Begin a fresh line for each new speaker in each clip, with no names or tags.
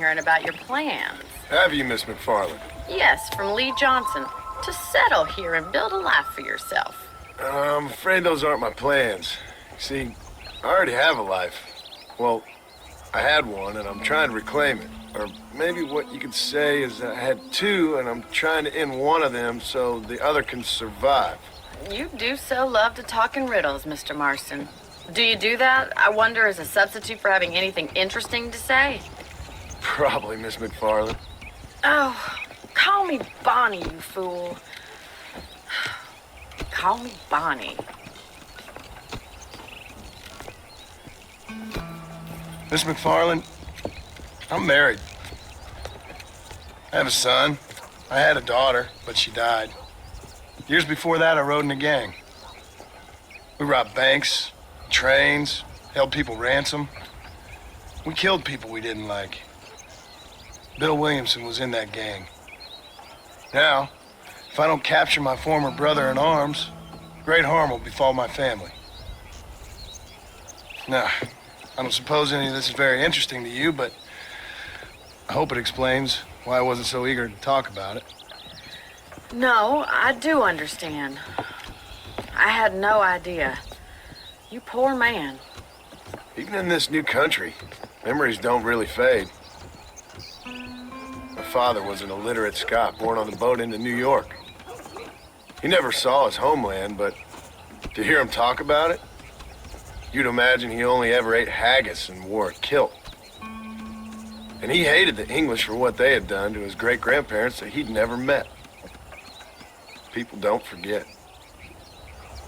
hearing about your plans.
Have you, Miss McFarland?
Yes, from Lee Johnson. To settle here and build a life for yourself.
I'm afraid those aren't my plans. See, I already have a life. Well, I had one, and I'm trying to reclaim it. Or maybe what you could say is I had two, and I'm trying to end one of them so the other can survive.
You do so love to talk in riddles, Mr. Marston. Do you do that, I wonder, as a substitute for having anything interesting to say?
Probably, Miss McFarland.
Oh, call me Bonnie, you fool. Call me Bonnie.
Miss McFarland, I'm married. I have a son. I had a daughter, but she died. Years before that, I rode in a gang. We robbed banks, trains, held people ransom. We killed people we didn't like. Bill Williamson was in that gang. Now, if I don't capture my former brother in arms, great harm will befall my family. Now, I don't suppose any of this is very interesting to you, but I hope it explains why I wasn't so eager to talk about it.
No, I do understand. I had no idea. You poor man.
Even in this new country, memories don't really fade. My father was an illiterate Scot born on the boat into New York. He never saw his homeland, but to hear him talk about it, you'd imagine he only ever ate haggis and wore a kilt. And he hated the English for what they had done to his great-grandparents that he'd never met. People don't forget.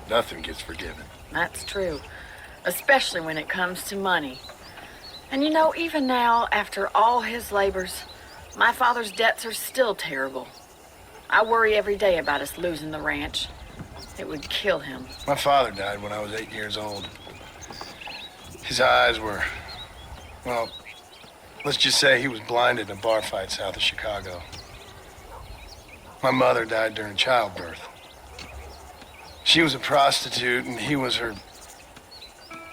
Nothing gets forgiven.
That's true, especially when it comes to money. And you know, even now, after all his labors, my father's debts are still terrible. I worry every day about us losing the ranch. It would kill him.
My father died when I was 8 years old. His eyes were, well, let's just say he was blinded in a bar fight south of Chicago. My mother died during childbirth. She was a prostitute, and he was her,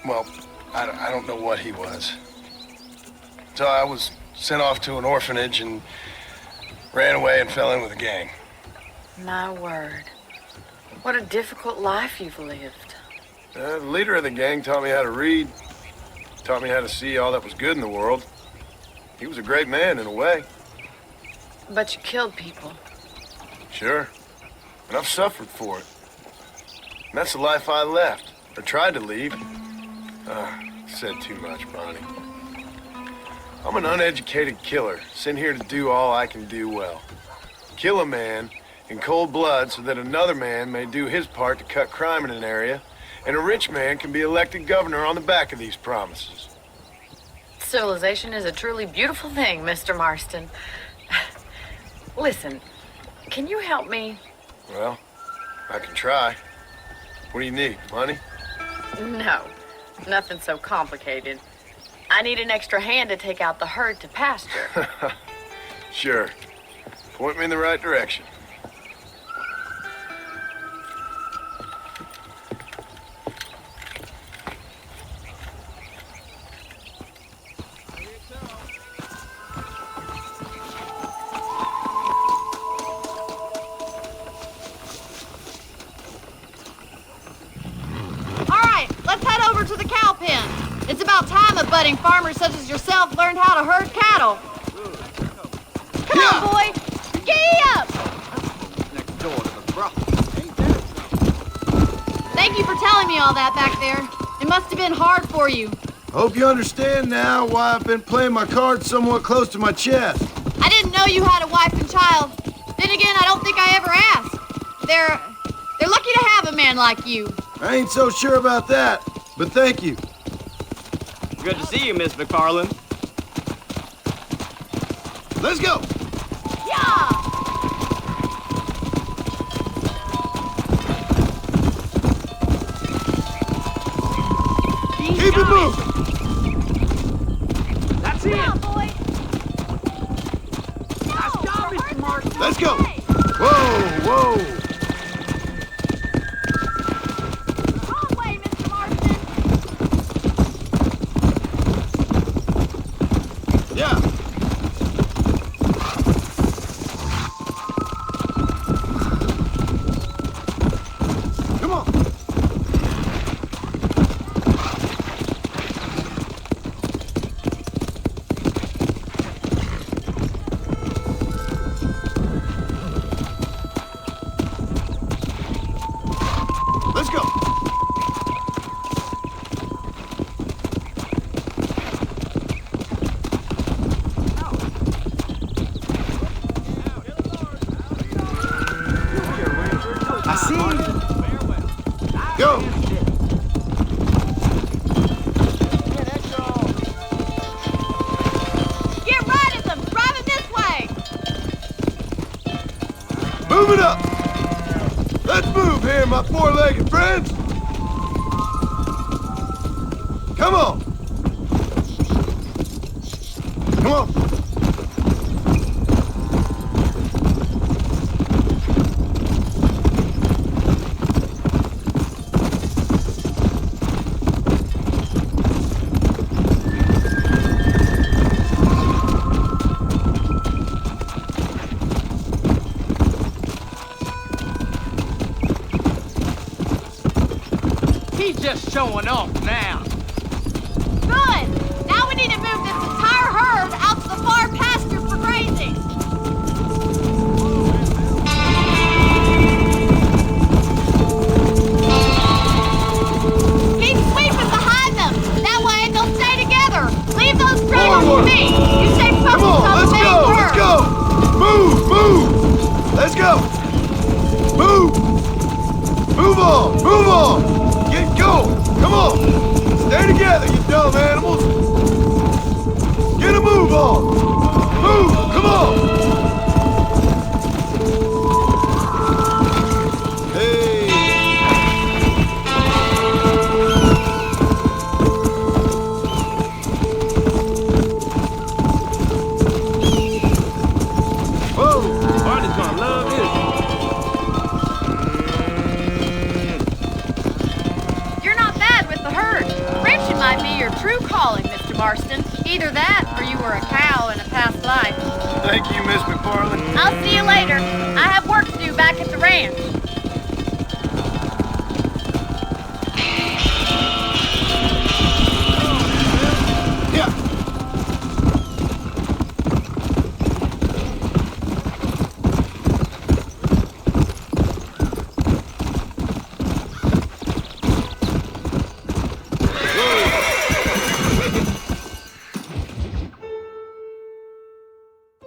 well, I don't know what he was. So I was sent off to an orphanage and ran away and fell in with a gang.
My word. What a difficult life you've lived.
The leader of the gang taught me how to read, taught me how to see all that was good in the world. He was a great man in a way.
But you killed people.
Sure. And I've suffered for it. And that's the life I left, or tried to leave. Said too much, Bonnie. I'm an uneducated killer, sent here to do all I can do well. Kill a man in cold blood so that another man may do his part to cut crime in an area, and a rich man can be elected governor on the back of these promises.
Civilization is a truly beautiful thing, Mr. Marston. Listen, can you help me?
Well, I can try. What do you need, money?
No, nothing so complicated. I need an extra hand to take out the herd to pasture.
Sure. Point me in the right direction.
It's about time a budding farmer such as yourself learned how to herd cattle. Come on, boy. Giddy up!
Next door to the brothel.
Thank you for telling me all that back there. It must have been hard for you.
Hope you understand now why I've been playing my cards somewhat close to my chest.
I didn't know you had a wife and child. Then again, I don't think I ever asked. They're lucky to have a man like you.
I ain't so sure about that, but thank you.
Good to see you, Miss McFarland.
Let's go.
Yeah!
Keep it moving.
That's
Come
it.
on, boy.
Nice job, Mr. Marston.
Let's go. Whoa, whoa.
Wrong way, Mr. Marston.
Yeah. Move it up! Let's move here, my four-legged friends! Come on! Come on!
He's just showing off now.
Good! Now we need to move this entire herd out to the far pasture for grazing. Keep sweeping behind them. That way they'll stay together. Leave those trailers to me. You stay focused
Come on,
on the
let's
main
go!
herd.
Let's go! Move! Move! Let's go! Move! Move on! Move on! Get going! Come on! Stay together, you dumb animals! Get a move on! Move! Come on! Hey!
Whoa, Barney's gonna love this.
You're not bad with the herd. Ranching might be your true calling, Mr. Marston. Either that, or you were a cow in a past life.
Thank you, Miss McFarland.
I'll see you later. I have work to do back at the ranch.
Yeah!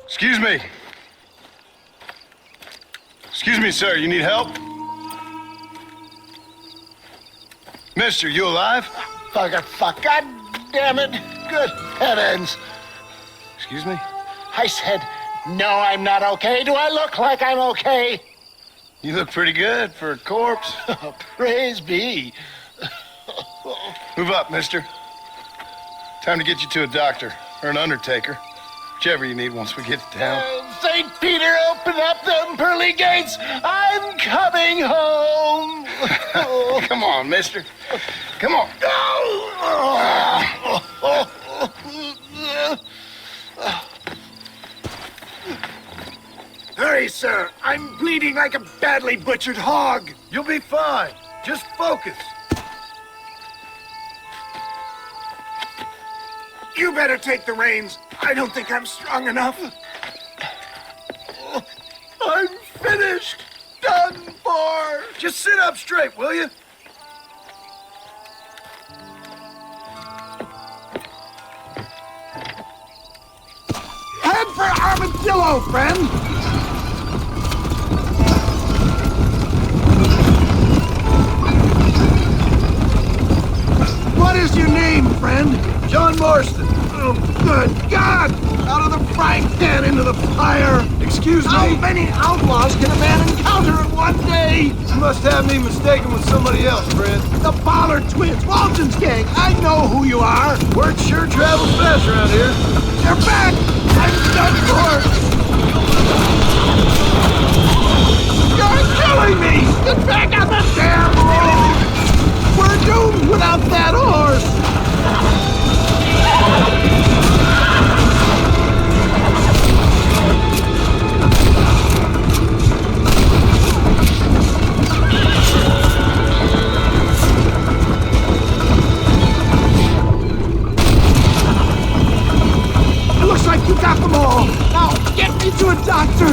Excuse me. Excuse me, sir. You need help? Mister, you alive?
Fuck, God damn it. Good heavens.
Excuse me?
I said, no, I'm not okay. Do I look like I'm okay?
You look pretty good for a corpse.
Praise be.
Move up, mister. Time to get you to a doctor or an undertaker. Whichever you need once we get to town.
St. Peter, open up them pearly gates. I'm coming home.
Come on, mister. Come on.
Hurry, sir. I'm bleeding like a badly butchered hog.
You'll be fine. Just focus.
You better take the reins. I don't think I'm strong enough. I'm finished. Done for.
Just sit up straight, will you?
Head for Armadillo, friend. What is your name, friend?
John Marston.
Oh, good God! Out of the frying pan into the fire!
Excuse
How
me.
many outlaws can a man encounter in one day?
You must have me mistaken with somebody else, friend.
The Bollard twins, Walton's gang. I know who you are.
Word sure travels fast around here.
You're back! I'm done for! You're killing me! Get back on the damn road! We're doomed without that horse! It looks like you got them all. Now get me to a doctor.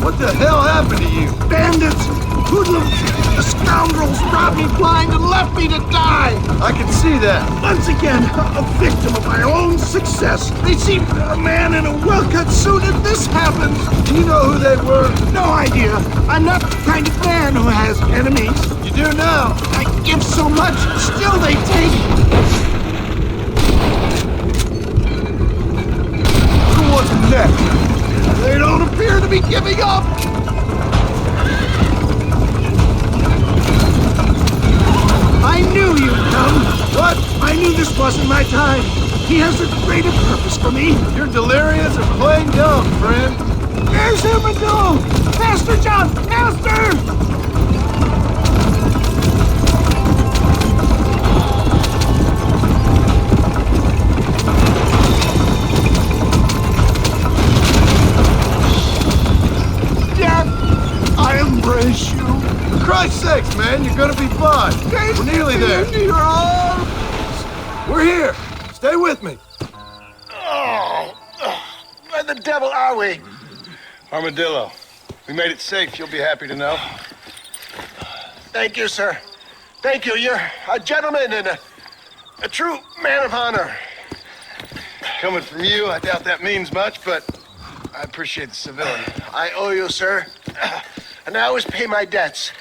What the hell happened to you?
Bandits, hoodlums, the scoundrels robbed me blind and left me to die.
I can see that.
Once again, a victim of my own success. They seemed a man in a well-cut suit and this happens.
Do you know who they were?
No idea. I'm not the kind of man who has enemies.
You do now.
I give so much, still they take.
Who wants next?
They don't appear to be giving up. I knew you'd come.
What?
I knew this wasn't my time. He has a greater purpose for me.
You're delirious or plain dumb, friend.
There's Hermador! Master John! Master! I embrace you.
For Christ's sakes, man, you're gonna be fine. We're nearly there.
Into your arms.
We're here. Stay with me.
Where the devil are we? Armadillo. We made it safe, you'll be happy to know.
Thank you, sir. Thank you. You're a gentleman and a true man of honor.
Coming from you, I doubt that means much, but I appreciate the civility.
I owe you, sir. And I always pay my debts.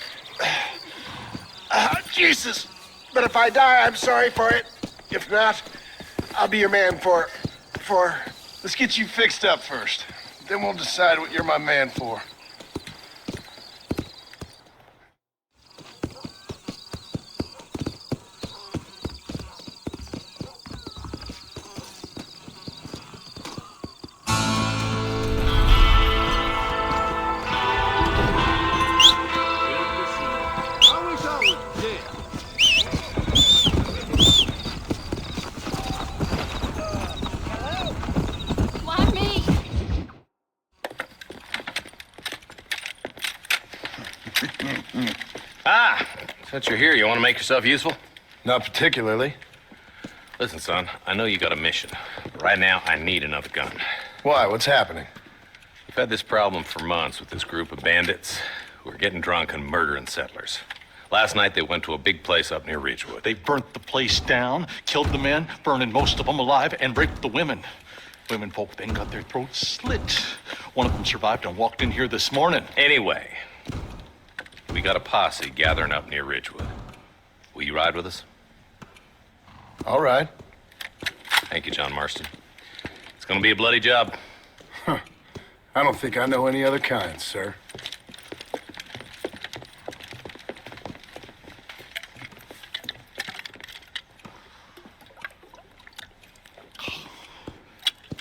Jesus. But if I die, I'm sorry for it. If not, I'll be your man for...
Let's get you fixed up first. Then we'll decide what you're my man for.
Why me?
Since you're here, you want to make yourself useful?
Not particularly.
Listen, son, I know you got a mission. But right now, I need another gun.
Why? What's happening?
We've had this problem for months with this group of bandits who are getting drunk and murdering settlers. Last night, they went to a big place up near Ridgewood.
They burnt the place down, killed the men, burning most of them alive, and raped the women. Women folk then got their throats slit. One of them survived and walked in here this morning.
Anyway, we got a posse gathering up near Ridgewood. Will you ride with us?
All right.
Thank you, John Marston. It's gonna be a bloody job.
I don't think I know any other kind, sir.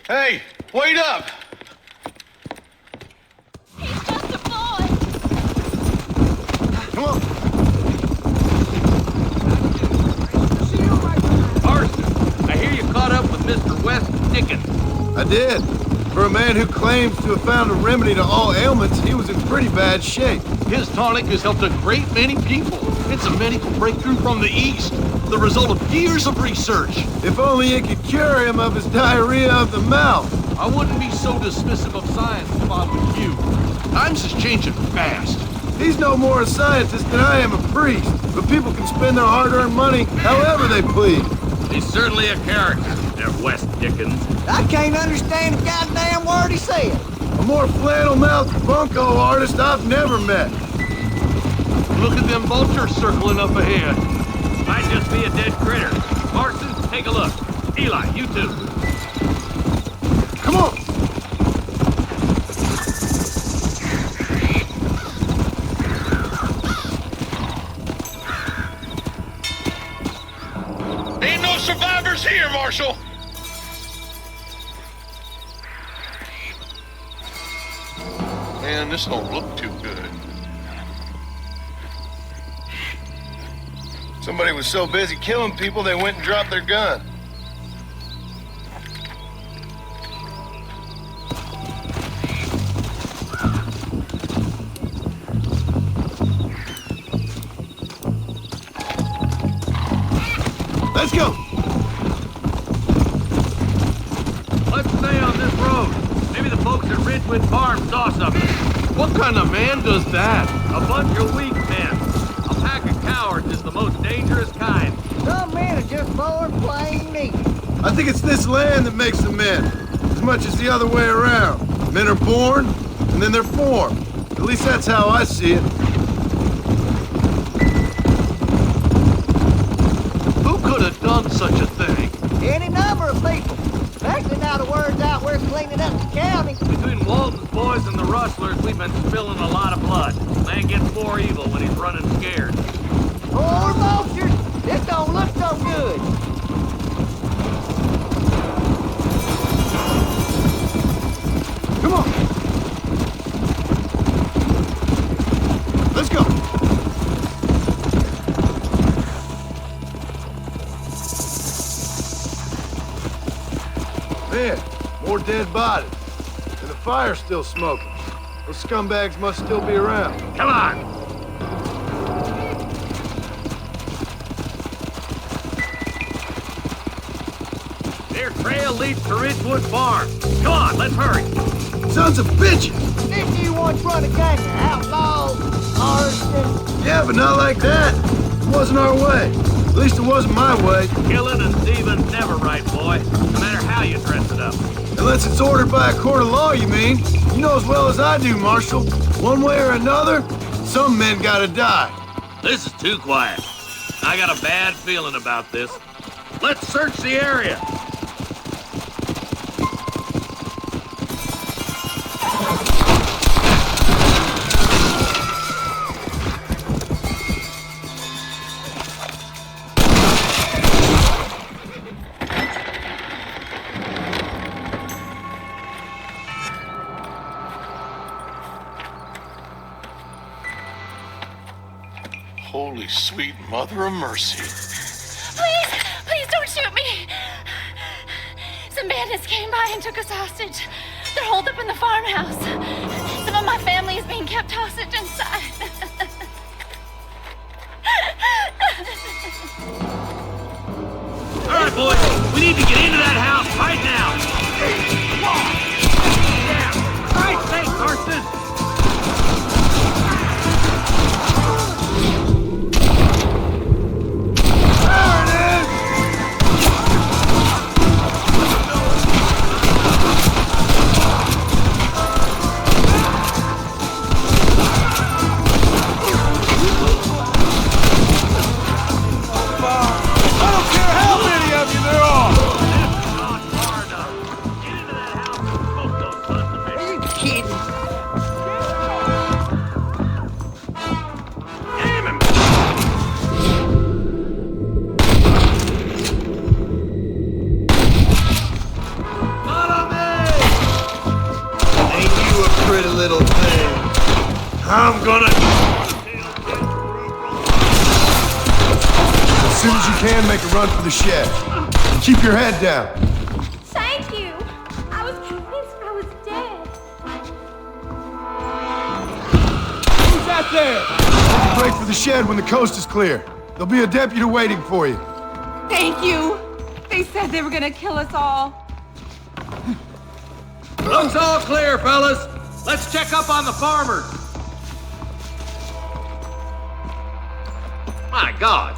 Hey, wait up!
He's just a boy.
Come on.
Marston, I hear you caught up with Mr. West Dickens.
I did. For a man who claims to have found a remedy to all ailments, he was in pretty bad shape.
His tonic has helped a great many people. It's a medical breakthrough from the East, the result of years of research.
If only it could cure him of his diarrhea of the mouth.
I wouldn't be so dismissive of science if I was you. Times is changing fast.
He's no more a scientist than I am a priest. But people can spend their hard-earned money however they please.
He's certainly a character, that West Dickens.
I can't understand a goddamn word he said.
A more flannel-mouthed bunco artist I've never met.
Look at them vultures circling up ahead.
Might just be a dead critter. Marston, take a look. Eli, you too.
Come on!
Ain't no survivors here, Marshal! Man, this don't look too good.
Somebody was so busy killing people, they went and dropped their gun.
Let's go!
Let's stay on this road. Maybe the folks at Ridgewood Farm saw something.
What kind of man does that?
A bunch of weak men. A pack of cowards is the most dangerous kind.
Some men are just born plain neat.
I think it's this land that makes them men, as much as the other way around. Men are born, and then they're formed. At least that's how I see it.
Who could have done such a thing?
Any number of people. Especially now the word's out where it's cleaning up the county.
Between Walton's boys and the rustlers, we've been spilling a lot of blood. Man gets more evil when he's running scared.
Poor vultures. This don't look so good.
Come on. Let's go. Man, more dead bodies. And the fire's still smoking. Those scumbags must still be around.
Come on! Their trail leads to Ridgewood Farm. Come on, let's hurry.
Sons of bitches!
Didn't you once run a gang of outlaws? Marston?
Yeah, but not like that. It wasn't our way. At least it wasn't my way.
Killing and thieving's never right, boy. No matter how you dress it up.
Unless it's ordered by a court of law, you mean? You know as well as I do, Marshal. One way or another, some men gotta die.
This is too quiet. I got a bad feeling about this. Let's search the area.
Holy sweet mother of mercy.
Please don't shoot me. Some bandits came by and took us hostage. They're holed up in the farmhouse. Some of my family is being kept hostage inside.
All right, boys. We need to get into that house right now. Yeah. Christ's sake, Marston.
I'm gonna...
As soon as you can, make a run for the shed. Keep your head down.
Thank you. I was convinced I was dead.
Who's out there? Make a break for the shed when the coast is clear. There'll be a deputy waiting for you.
Thank you. They said they were gonna kill us all.
Looks all clear, fellas. Let's check up on the farmers. My God.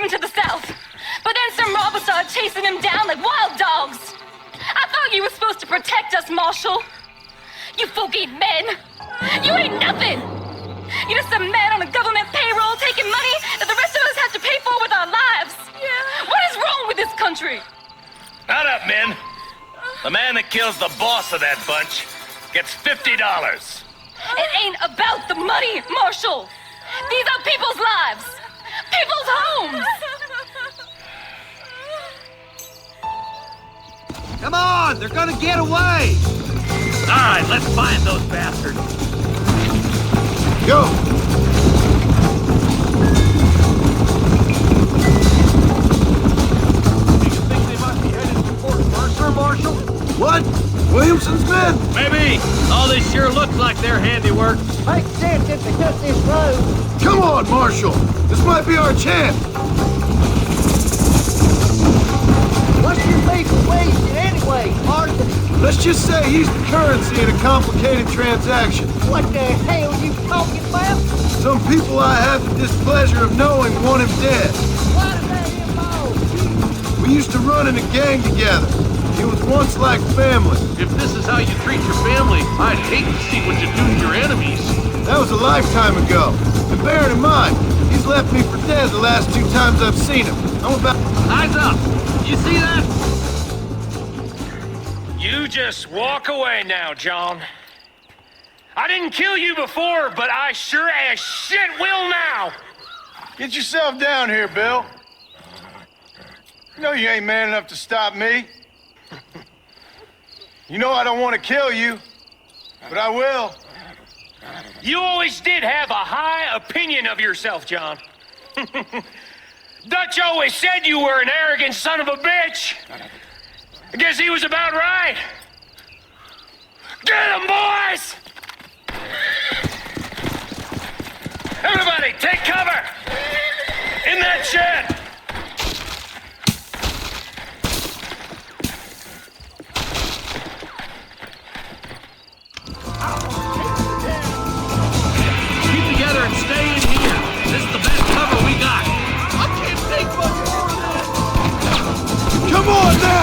To the south, but then some robbers started chasing him down like wild dogs. I thought you were supposed to protect us, Marshal. You folk-eat men. You ain't nothing. You're just some man on a government payroll taking money that the rest of us have to pay for with our lives. Yeah. What is wrong with this country?
Not up, men. The man that kills the boss of that bunch gets $50.
It ain't about the money, Marshal. These are people's lives. People's homes!
Come on, they're gonna get away! All right, let's find those bastards.
Go!
Do you think they might be headed to Fort Mercer, Marshal?
What? Williamson's men?
Maybe. All this sure looks like their handiwork.
Makes sense if they took this road.
Come on, Marshal! This might be our chance!
What's your beef with Williamson anyway, Marston?
Let's just say he's the currency in a complicated transaction.
What the hell you talking about?
Some people I have the displeasure of knowing want him dead.
Why does that involve?
We used to run in a gang together. It was once like family.
If this is how you treat your family, I'd hate to see what you do to your enemies.
That was a lifetime ago. And bearing in mind, he's left me for dead the last 2 times I've seen him. I'm about...
Eyes up! You see that?
You just walk away now, John. I didn't kill you before, but I sure as shit will now!
Get yourself down here, Bill. You know you ain't man enough to stop me. You know I don't want to kill you, but I will.
You always did have a high opinion of yourself, John. Dutch always said you were an arrogant son of a bitch. I guess he was about right. Get him, boys! Everybody, take cover! In that shed!
Keep together and stay in here. This is the best cover we got.
I can't take much more of this.
Come on now!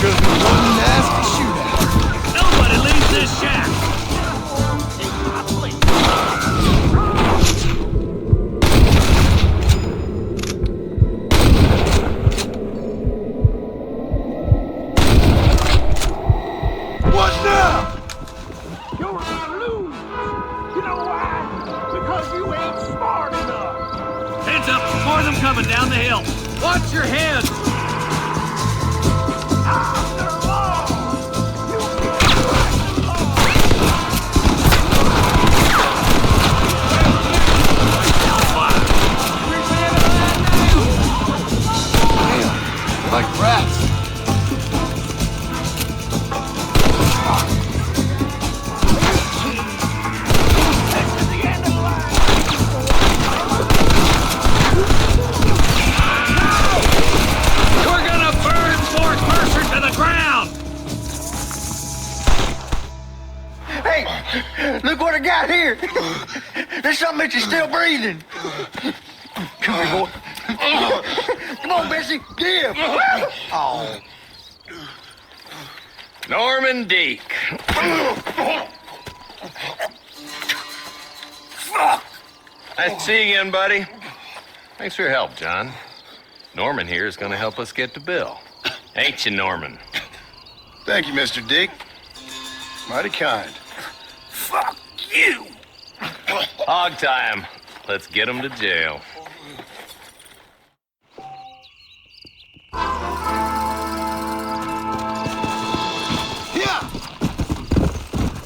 Gonna be one nasty shootout.
Nobody leaves this shack.
What now?
You're gonna lose. You know why? Because you ain't smart enough.
Heads up, more of them coming down the hill. Watch your head.
After all, you
Damn, like rats.
We're gonna burn Fort Mercer to the ground.
Hey, look what I got here. There's something that you're still breathing. Come here, boy. Come on, Bessie, give. Oh.
Norman Deek. Nice to see you again, buddy. Thanks for your help, John. Norman here is going to help us get to Bill. Ain't you, Norman?
Thank you, Mr. Dick. Mighty kind.
Fuck you.
Hog time. Let's get him to jail.